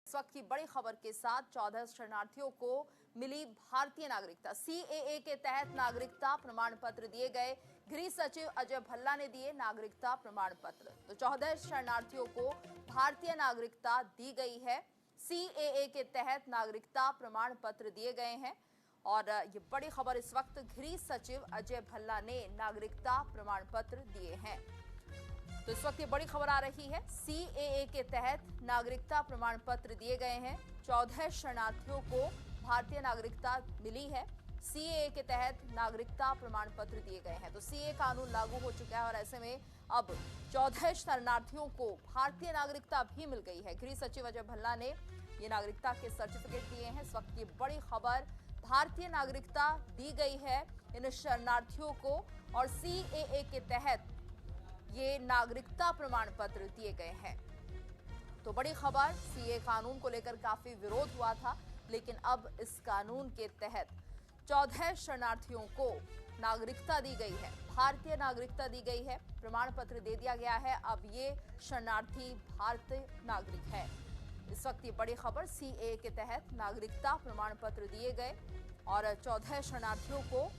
इस वक्त की बड़ी खबर के साथ 14 शरणार्थियों को मिली भारतीय नागरिकता। सीएए के तहत नागरिकता प्रमाण पत्र दिए गए। गृह सचिव अजय भल्ला ने दिए नागरिकता प्रमाण पत्र। तो 14 शरणार्थियों को भारतीय नागरिकता दी गई है। सीएए के तहत नागरिकता प्रमाण पत्र दिए गए हैं और ये बड़ी खबर इस वक्त गृह सचिव अजय भल्ला ने नागरिकता प्रमाण पत्र दिए हैं। तो इस वक्त ये बड़ी खबर आ रही है। सीएए के तहत नागरिकता प्रमाण पत्र दिए गए हैं। 14 शरणार्थियों को भारतीय नागरिकता मिली है। सीएए के तहत नागरिकता प्रमाण पत्र दिए गए हैं। तो सीएए कानून लागू हो चुका है और ऐसे में अब 14 शरणार्थियों को भारतीय नागरिकता भी मिल गई है। गृह सचिव अजय भल्ला ने ये नागरिकता के सर्टिफिकेट दिए हैं। इस वक्त की बड़ी खबर, भारतीय नागरिकता दी गई है इन शरणार्थियों को और सीएए के तहत ये नागरिकता प्रमाण पत्र दिए गए हैं। तो बड़ी खबर, सीए कानून को लेकर काफी विरोध हुआ था, लेकिन अब इस कानून के तहत 14 शरणार्थियों को नागरिकता दी गई है, भारतीय नागरिकता दी गई है, प्रमाण पत्र दे दिया गया है। अब ये शरणार्थी भारतीय नागरिक है। इस वक्त ये बड़ी खबर, सीए के तहत नागरिकता प्रमाण पत्र दिए गए और 14 शरणार्थियों को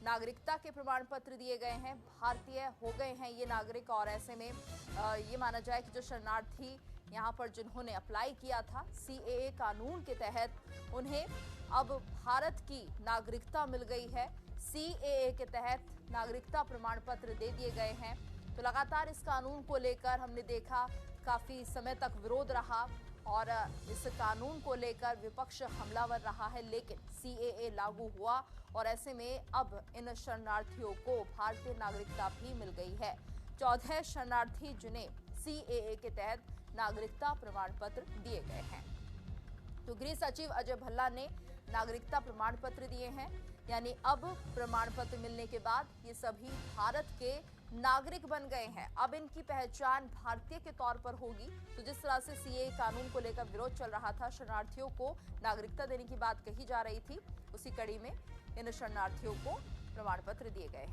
नागरिकता के प्रमाण पत्र दिए गए हैं। भारतीय हो गए हैं ये नागरिक और ऐसे में ये माना जाए कि जो शरणार्थी यहाँ पर जिन्होंने अप्लाई किया था सीएए कानून के तहत, उन्हें अब भारत की नागरिकता मिल गई है। सीएए के तहत नागरिकता प्रमाण पत्र दे दिए गए हैं। तो लगातार इस कानून को लेकर हमने देखा काफी समय तक विरोध रहा और इस कानून को लेकर विपक्ष हमलावर रहा है, लेकिन सीएए लागू हुआ और ऐसे में अब इन शरणार्थियों को भारतीय नागरिकता भी मिल गई है। 14 शरणार्थी जिन्हें सीएए के तहत नागरिकता प्रमाण पत्र दिए गए हैं। तो गृह सचिव अजय भल्ला ने नागरिकता प्रमाण पत्र दिए हैं, यानी अब प्रमाण पत्र मिलने के बाद ये सभी भारत के नागरिक बन गए हैं। अब इनकी पहचान भारतीय के तौर पर होगी। तो जिस तरह से सीएए कानून को लेकर विरोध चल रहा था, शरणार्थियों को नागरिकता देने की बात कही जा रही थी, उसी कड़ी में इन शरणार्थियों को प्रमाण पत्र दिए गए हैं।